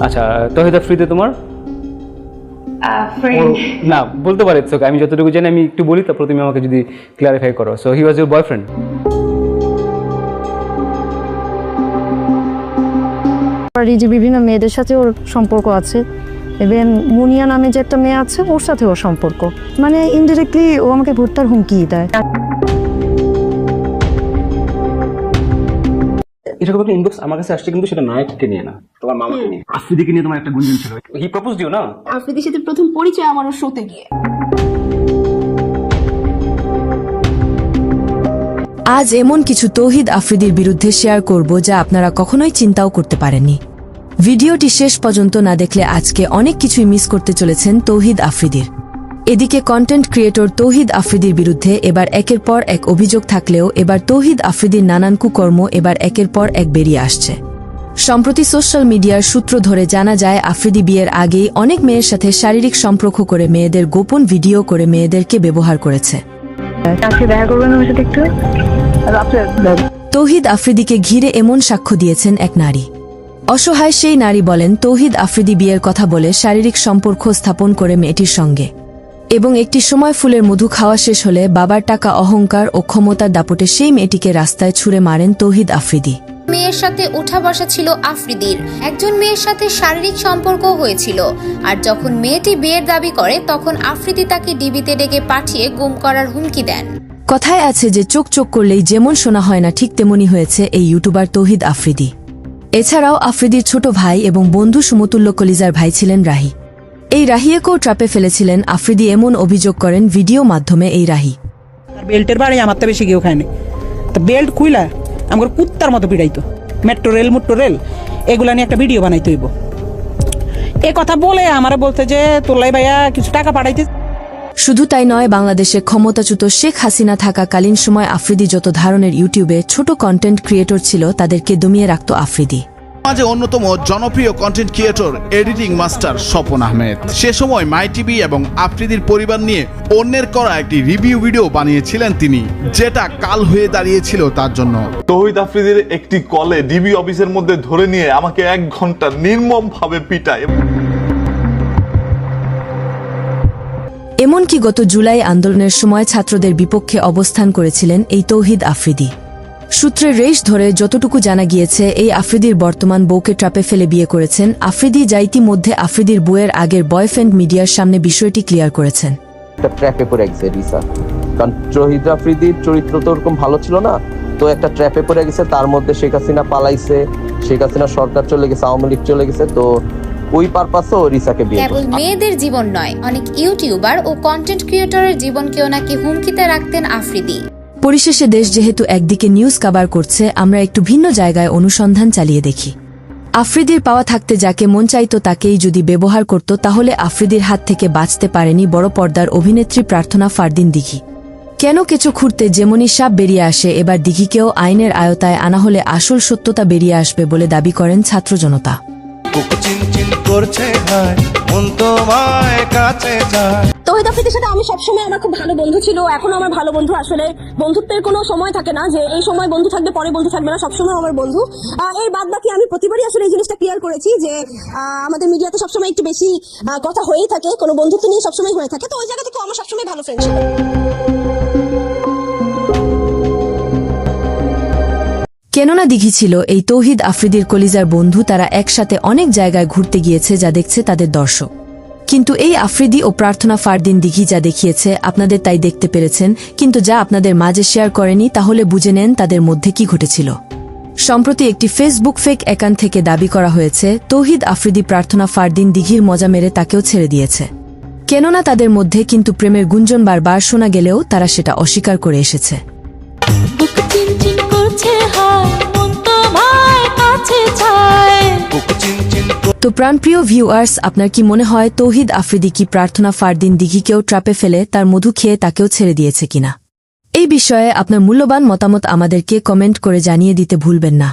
আচ্ছা, তহিদ আফ্রিদি তোমার না বলতে পারে, আমি যতটুকু জানি আমি একটু বলি, তারপর তুমি আমাকে যদি ক্লারিফাই করো। So he was your boyfriend? এই যে বিভিন্ন মেয়েদের সাথে ওর সম্পর্ক আছে, এবং মুনিয়া নামে যে একটা মেয়ে আছে ওর সাথে ওর সম্পর্ক, মানে ইনডিরেক্টলি ও আমাকে ভর্তার হুমকি দেয়। এরকম একটা ইনবক্স আমার কাছে আসছে, কিন্তু সেটা নায়ককে নিয়ে না, তোমার মামাকে নিয়ে। আফ্রিদিকে নিয়ে তোমার একটা গুঞ্জন ছিল, হি প্রপোজড ইউ না? আফ্রিদির সাথে প্রথম পরিচয় আমার ওর শোতে গিয়ে। আজ এমন কিছু তৌহিদ আফ্রিদির বিরুদ্ধে শেয়ার করব যা আপনারা কখনোই চিন্তাও করতে পারেননি। ভিডিওটি শেষ পর্যন্ত না দেখলে আজকে অনেক কিছুই মিস করতে চলেছেন তৌহিদ আফ্রিদির। এদিকে কন্টেন্ট ক্রিয়েটর তৌহিদ আফ্রিদির বিরুদ্ধে এবার একের পর এক অভিযোগ থাকলেও এবার তৌহিদ আফ্রিদির নানান কুকর্ম এবার একের পর এক বেরিয়ে আসছে। সম্প্রতি সোশ্যাল মিডিয়ার সূত্র ধরে জানা যায়, আফ্রিদি বিয়ের আগেই অনেক মেয়ের সাথে শারীরিক সম্পর্ক করে মেয়েদের গোপন ভিডিও করে মেয়েদেরকে ব্যবহার করেছে। তৌহিদ আফ্রিদিকে ঘিরে এমন সাক্ষ্য দিয়েছেন এক নারী। অসহায় সেই নারী বলেন, তৌহিদ আফ্রিদি বিয়ের কথা বলে শারীরিক সম্পর্ক স্থাপন করে মেয়েটির সঙ্গে, এবং একটি সময় ফুলের মধু খাওয়া শেষ হলে বাবার টাকা, অহংকার ও ক্ষমতার দাপটে সেই মেয়েটিকে রাস্তায় ছুঁড়ে মারেন তৌহিদ আফ্রিদি। মেয়ের সাথে ওঠা বসা ছিল আফ্রিদির, একজন মেয়ের সাথে শারীরিক সম্পর্ক হয়েছিল, আর যখন মেয়েটি বিয়ের দাবি করে তখন আফ্রিদি তাকে ডিবিতে ডেকে পাঠিয়ে গুম করার হুমকি দেন। কথায় আছে যে চোখ চোখ করলেই যেমন শোনা হয় না, ঠিক তেমনই হয়েছে এই ইউটিউবার তৌহিদ আফ্রিদি। এছাড়াও আফ্রিদির ছোট ভাই এবং বন্ধু সমতুল্য কলিজার ভাই ছিলেন রাহি। এই রাহিয়েকেও ট্র্যাপে ফেলেছিলেন আফ্রিদি, এমন অভিযোগ করেন ভিডিও মাধ্যমে এই রাহি। বেল্টের বাড়ি আমার তো বেশি কেউ খায়নি, তো বেল্ট খুইলা আমার কুত্তার মতো পিড়াইতো, মেট্রো রেল এগুলা নিয়ে একটা ভিডিও বানাইতে হইব। এ কথা বলে আমারে বলতে যে তোলাই ভাইয়া কিছু টাকা পাঠাইতে। শুধু তাই নয়, বাংলাদেশে ক্ষমতাচ্যুত শেখ হাসিনা থাকাকালীন সময় আফ্রিদি যত ধরনের ইউটিউবে ছোট কন্টেন্ট ক্রিয়েটর ছিল তাদেরকে দমিয়ে রাখত আফ্রিদি। মাঝে অন্যতম জনপ্রিয় content creator editing master Swapan Ahmed সে সময় মাই টিভি এবং আফ্রিদির পরিবার নিয়ে অন্যের করা একটি রিভিউ ভিডিও বানিয়েছিলেন তিনি, যেটা কাল হয়ে দাঁড়িয়েছিল তার জন্য। তৌহিদ আফ্রিদির একটি কলে ডিবি অফিসের মধ্যে ধরে নিয়ে আমাকে 1 ঘন্টা নির্মম ভাবে পিটায়। এমনকি গত জুলাই আন্দোলনের সময় ছাত্রদের বিপক্ষে অবস্থান করেছিলেন এই তৌহিদ আফ্রিদি। সূত্রের রেশ ধরে যতটুকু জানা গিয়েছে, এই আফ্রিদির বর্তমান বউকে ট্র্যাপে ফেলে বিয়ে করেছেন আফ্রিদি, যা ইতিমধ্যে আফ্রিদির বউয়ের আগের বয়ফ্রেন্ড মিডিয়ার সামনে বিষয়টি ক্লিয়ার করেছেন। একটা ট্র্যাপে পড়ে গেছে রিসা, কারণ তৌহিদ আফ্রিদির চরিত্র তো ওরকম ভালো ছিল না, তো একটা ট্র্যাপে পড়ে গেছে। তার মধ্যে শেখ হাসিনা পালাইছে, শেখ হাসিনা সরকার চলে গেছে, আওয়ামী লীগ চলে গেছে, তো ওই পারপাসে ও রিসাকে বিয়ে কেবল মেয়েদের জীবন নয়, অনেক ইউটিউবার ও কন্টেন্ট ক্রিয়েটরের জীবনকেও নাকি হুমকিতে রাখতেন আফ্রিদি। পরিশেষে দেশ যেহেতু একদিকে নিউজ কভার করছে, আমরা একটু ভিন্ন জায়গায় অনুসন্ধান চালিয়ে দেখি। আফ্রিদির পাওয়া থাকতে যাকে মন চাইতো তাকেই যদি ব্যবহার করত, তাহলে আফ্রিদির হাত থেকে বাঁচতে পারেনি বড় পর্দার অভিনেত্রী প্রার্থনা ফারদিন দিঘি। কেন কেঁচো খুঁড়তে যেমনই সাপ বেরিয়ে আসে, এবার দিঘিকেও আইনের আয়তায় আনা হলে আসল সত্যতা বেরিয়ে আসবে বলে দাবি করেন ছাত্র জনতা। তৌহিদ আফ্রিদির সাথে আমি সবসময় আমার খুব ভালো বন্ধু ছিল, এখনো আমার ভালো বন্ধু। আসলে বন্ধুত্বের কোনো সময় থাকে না যে এই সময় বন্ধু থাকবে পরে বন্ধু থাকবে না, সবসময় আমার বন্ধু। এর বাদ বাকি আমি প্রতিবারই আসলে এই জিনিসটা ক্লিয়ার করেছি যে আমাদের মিডিয়াতে সবসময় একটু বেশি কথা হয়েই থাকে, কোনো বন্ধুত্ব নিয়ে সবসময় হয়ে থাকে, তো ওই জায়গা থেকে আমার সবসময় ভালো ফ্রেন্ড ছিল। কেননা দিঘি ছিল এই তৌহিদ আফ্রিদির কলিজার বন্ধু, তারা একসাথে অনেক জায়গায় ঘুরতে গিয়েছে, যা দেখছে তাদের দর্শক। কিন্তু এই আফ্রিদি ও প্রার্থনা ফারদিন দিঘি যা দেখিয়েছে আপনাদের তাই দেখতে পেরেছেন, কিন্তু যা আপনাদের মাঝে শেয়ার করেনি, তাহলে বুঝে নেন তাদের মধ্যে কি ঘটেছিল। সম্প্রতি একটি ফেসবুক ফেক অ্যাকাউন্ট থেকে দাবি করা হয়েছে তৌহিদ আফ্রিদি প্রার্থনা ফারদিন দিঘির মজা মেরে তাকেও ছেড়ে দিয়েছে। কেননা তাদের মধ্যে কিন্তু প্রেমের গুঞ্জন বারবার শোনা গেলেও তারা সেটা অস্বীকার করে এসেছে। তো প্রাণপ্রিয় ভিউয়ার্স, আপনার কি মনে হয় তৌহিদ আফ্রিদি কি প্রার্থনা ফারদিন দিঘিকেও ট্র্যাপে ফেলে তার মধু খেয়ে তাকেও ছেড়ে দিয়েছে কিনা? এই বিষয়ে আপনার মূল্যবান মতামত আমাদেরকে কমেন্ট করে জানিয়ে দিতে ভুলবেন না।